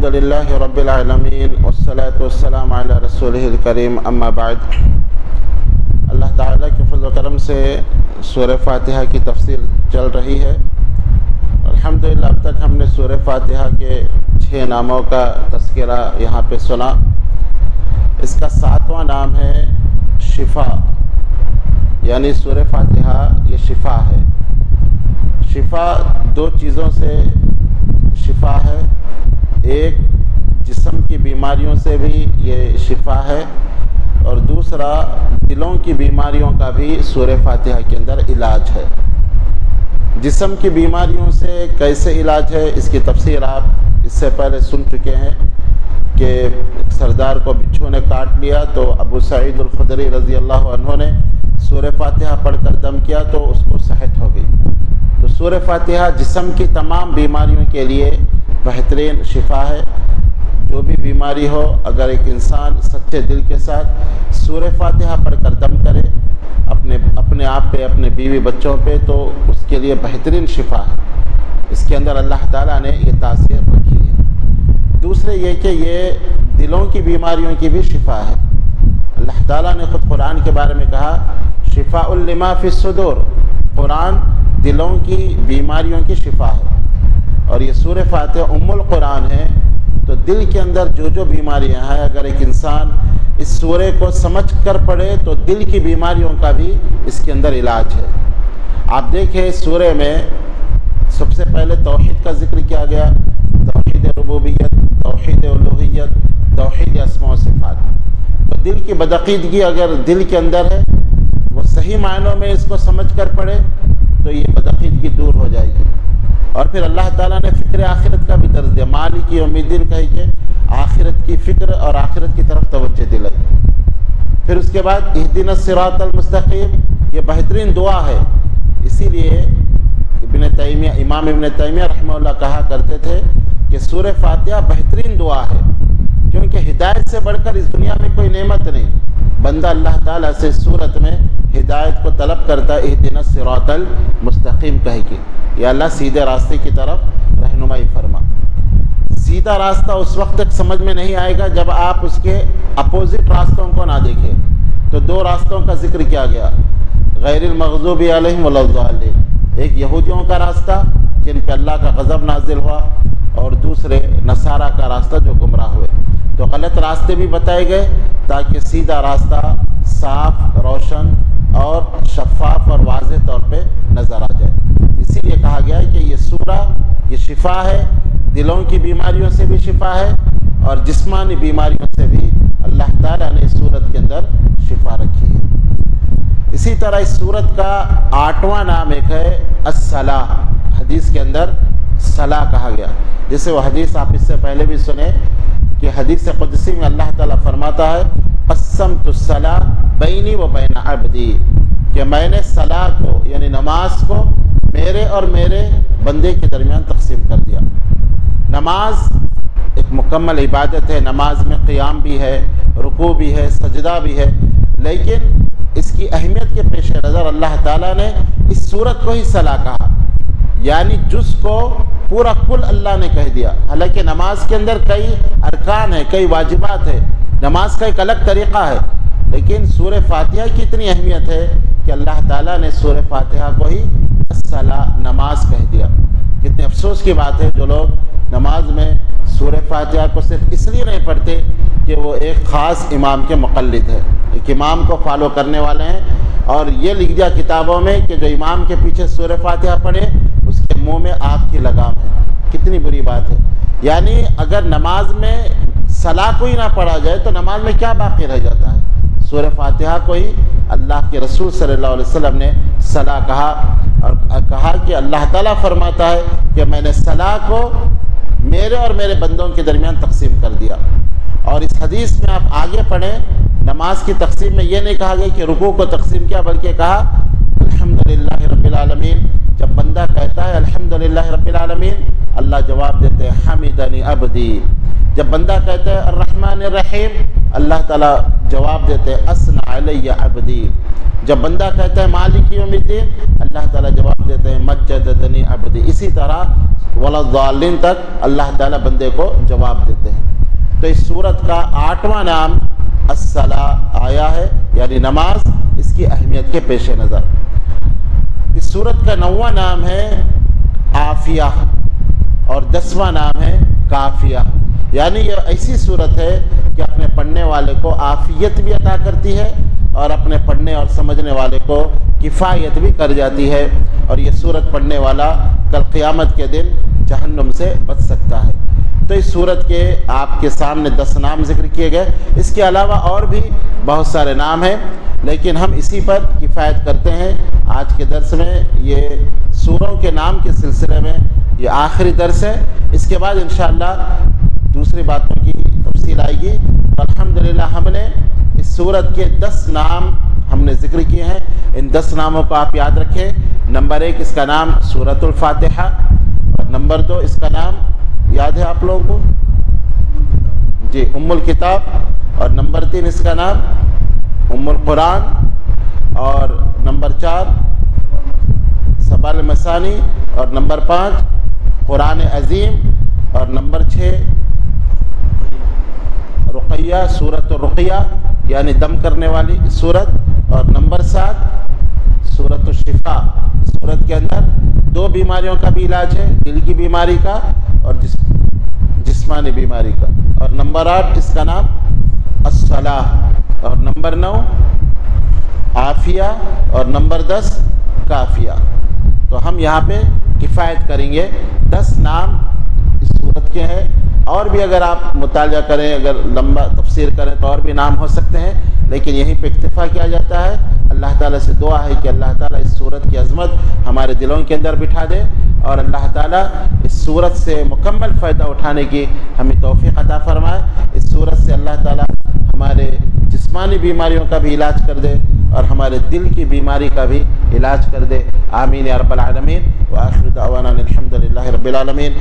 الحمدللہ رب العالمین والصلاة والسلام علی رسولہ الکریم اما بعد۔ اللہ تعالیٰ کے فضل و کرم سے سورہ فاتحہ کی تفسیر چل رہی ہے۔ الحمدللہ اب تک ہم نے سورہ فاتحہ کے 6 ناموں کا تذکرہ یہاں پہ سنا۔ اس کا 7واں نام ہے شفا، یعنی سورہ فاتحہ یہ شفا ہے۔ شفا 2 چیزوں سے شفا ہے، ایک جسم کی بیماریوں سے بھی یہ شفا ہے، اور دوسرا دلوں کی بیماریوں کا بھی سورہ فاتحہ کے اندر علاج ہے۔ جسم کی بیماریوں سے کیسے علاج ہے اس کی تفسیر آپ اس سے پہلے سن چکے ہیں کہ سردار کو بچھو نے کاٹ لیا تو ابو سعید الخدری رضی اللہ عنہ نے سورہ فاتحہ پڑھ کر دم کیا تو اس کو صحت ہو گئی۔ تو سورہ فاتحہ جسم کی تمام بیماریوں کے لیے بہترین شفا ہے۔ جو بھی بیماری ہو، اگر ایک انسان سچے دل کے ساتھ سورہ فاتحہ پڑھ کر دم کرے اپنے آپ پہ، اپنے بیوی بچوں پہ، تو اس کے لیے بہترین شفا ہے۔ اس کے اندر اللہ تعالیٰ نے یہ تاثیر رکھی ہے۔ دوسرے یہ کہ یہ دلوں کی بیماریوں کی بھی شفا ہے۔ اللہ تعالیٰ نے خود قرآن کے بارے میں کہا شفاء لما فی الصدور، قرآن دلوں کی بیماریوں کی شفا ہے۔ اور یہ سورہ فاتحہ ام القرآن ہے، تو دل کے اندر جو بیماریاں ہیں، اگر ایک انسان اس سورہ کو سمجھ کر پڑھے تو دل کی بیماریوں کا بھی اس کے اندر علاج ہے۔ آپ دیکھیں اس سورہ میں سب سے پہلے توحید کا ذکر کیا گیا، توحید ربوبیت، توحید الوہیت، توحید اسماء و صفات۔ تو دل کی بدعقیدگی اگر دل کے اندر ہے، وہ صحیح معنوں میں اس کو سمجھ کر پڑھے تو یہ بدعقیدگی دور ہو جائے گی۔ اور پھر اللہ تعالیٰ نے فکر آخرت کا بھی درس دیا، مالک یوم الدین کہے کہ آخرت کی فکر اور آخرت کی طرف توجہ دلائی۔ پھر اس کے بعد اہدنا الصراط المستقیم، یہ بہترین دعا ہے۔ اسی لیے امام ابن تیمیہ رحمہ اللہ کہا کرتے تھے کہ سورہ فاتحہ بہترین دعا ہے، کیونکہ ہدایت سے بڑھ کر اس دنیا میں کوئی نعمت نہیں۔ بندہ اللہ تعالیٰ سے صورت میں ہدایت کو طلب کرتا ہے، اہدنا الصراط المستقیم کہے کہ یا اللہ سیدھے راستے کی طرف رہنمائی فرما۔ سیدھا راستہ اس وقت تک سمجھ میں نہیں آئے گا جب آپ اس کے اپوزٹ راستوں کو نہ دیکھیں۔ تو 2 راستوں کا ذکر کیا گیا، غیر المغضوب علیہم ولا الضالین، ایک یہودیوں کا راستہ جن پہ اللہ کا غضب نازل ہوا، اور دوسرے نصارہ کا راستہ جو گمراہ ہوئے۔ تو غلط راستے بھی بتائے گئے تاکہ سیدھا راستہ صاف، روشن اور شفاف اور واضح طور پہ نظر آ جائے۔ اسی لیے کہا گیا ہے کہ یہ سورہ یہ شفا ہے، دلوں کی بیماریوں سے بھی شفا ہے، اور جسمانی بیماریوں سے بھی اللہ تعالیٰ نے اس سورت کے اندر شفا رکھی ہے۔ اسی طرح اس سورت کا 8واں نام ایک ہے الصلاۃ، حدیث کے اندر صلاح کہا گیا۔ جیسے وہ حدیث آپ اس سے پہلے بھی سنے کہ حدیث قدسی میں اللہ تعالیٰ فرماتا ہے قسمت الصلاۃ بینی و بین عبدی، کہ میں نے صلاح کو یعنی نماز کو میرے اور میرے بندے کے درمیان تقسیم کر دیا۔ نماز ایک مکمل عبادت ہے، نماز میں قیام بھی ہے، رکوع بھی ہے، سجدہ بھی ہے، لیکن اس کی اہمیت کے پیش نظر اللہ تعالیٰ نے اس سورت کو ہی صلاح کہا، یعنی جز کو پورا کل اللہ نے کہہ دیا۔ حالانکہ نماز کے اندر کئی ارکان ہیں، کئی واجبات ہیں، نماز کا ایک الگ طریقہ ہے، لیکن سورہ فاتحہ کی اتنی اہمیت ہے کہ اللہ تعالیٰ نے سورہ فاتحہ کو ہی الصلاۃ نماز کہہ دیا۔ کتنے افسوس کی بات ہے جو لوگ نماز میں سورہ فاتحہ کو صرف اس لیے نہیں پڑھتے کہ وہ ایک خاص امام کے مقلد ہے، ایک امام کو فالو کرنے والے ہیں، اور یہ لکھ دیا کتابوں میں کہ جو امام کے پیچھے سورہ فاتحہ پڑھے اس کے منہ میں آگ کی لگام ہے۔ کتنی بری بات ہے۔ یعنی اگر نماز میں صلاح کو ہی نہ پڑھا جائے تو نماز میں کیا باقی رہ جاتا ہے؟ سورہ فاتحہ کو ہی اللہ کے رسول صلی اللہ علیہ وسلم نے صلاح کہا، اور کہا کہ اللہ تعالیٰ فرماتا ہے کہ میں نے صلاح کو میرے اور میرے بندوں کے درمیان تقسیم کر دیا۔ اور اس حدیث میں آپ آگے پڑھیں، نماز کی تقسیم میں یہ نہیں کہا گیا کہ رکوع کو تقسیم کیا، بلکہ کہا الحمدللہ رب العالمین۔ جب بندہ کہتا ہے الحمدللہ رب العالمین، اللہ جواب دیتے ہیں حمدنی عبدی۔ جب بندہ کہتا ہے الرحمن الرحیم، اللہ تعالیٰ جواب دیتے ہیں اثنى علی عبدی۔ جب بندہ کہتا ہے مالک یوم الدین، اللہ تعالیٰ جواب دیتے ہیں مجدنی عبدی۔ اسی طرح ولا الضالین تک اللہ تعالیٰ بندے کو جواب دیتے ہیں۔ تو اس صورت کا 8واں نام الصلاۃ آیا ہے، یعنی نماز، اس کی اہمیت کے پیش نظر۔ اس صورت کا 9واں نام ہے عافیہ اور 10واں نام ہے کافیہ، یعنی یہ ایسی صورت ہے کہ اپنے پڑھنے والے کو عافیت بھی عطا کرتی ہے اور اپنے پڑھنے اور سمجھنے والے کو کفایت بھی کر جاتی ہے، اور یہ صورت پڑھنے والا کل قیامت کے دن جہنم سے بچ سکتا ہے۔ تو اس صورت کے آپ کے سامنے 10 نام ذکر کیے گئے، اس کے علاوہ اور بھی بہت سارے نام ہیں، لیکن ہم اسی پر کفایت کرتے ہیں۔ آج کے درس میں یہ سوروں کے نام کے سلسلے میں یہ آخری درس ہے، اس کے بعد انشاءاللہ دوسری باتوں کی تفصیل آئے گی۔ الحمدللہ ہم نے اس سورت کے 10 نام ہم نے ذکر کیے ہیں، ان 10 ناموں کو آپ یاد رکھیں۔ نمبر 1 اس کا نام سورۃ الفاتحہ، اور نمبر 2 اس کا نام یاد ہے آپ لوگوں کو؟ جی، ام الکتاب، اور نمبر 3 اس کا نام ام القرآن، اور نمبر 4 سبع المثانی، اور نمبر 5 قرآن عظیم، اور نمبر 6 رقیہ، سورۃ الرقیہ یعنی دم کرنے والی سورت، اور نمبر 7 سورۃ الشفاء۔ سورت کے اندر 2 بیماریوں کا بھی علاج ہے، دل کی بیماری کا اور جسمانی بیماری کا، اور نمبر 8 اس کا نام الصلاۃ، اور نمبر 9 عافیہ، اور نمبر 10 کافیہ۔ تو ہم یہاں پہ کفایت کریں گے، 10 نام اس صورت کے ہیں، اور بھی اگر آپ مطالعہ کریں، اگر لمبا تفسیر کریں تو اور بھی نام ہو سکتے ہیں، لیکن یہیں پہ اکتفا کیا جاتا ہے۔ اللہ تعالیٰ سے دعا ہے کہ اللہ تعالیٰ اس صورت کی عظمت ہمارے دلوں کے اندر بٹھا دے، اور اللہ تعالیٰ اس صورت سے مکمل فائدہ اٹھانے کی ہمیں توفیق عطا فرمائے۔ اس صورت سے اللہ تعالیٰ ہمارے جسمانی بیماریوں کا بھی علاج کر دے اور ہمارے دل کی بیماری کا بھی علاج کر دے۔ آمین یا رب العالمین، وآخر دعوانا الحمد للہ رب العالمین۔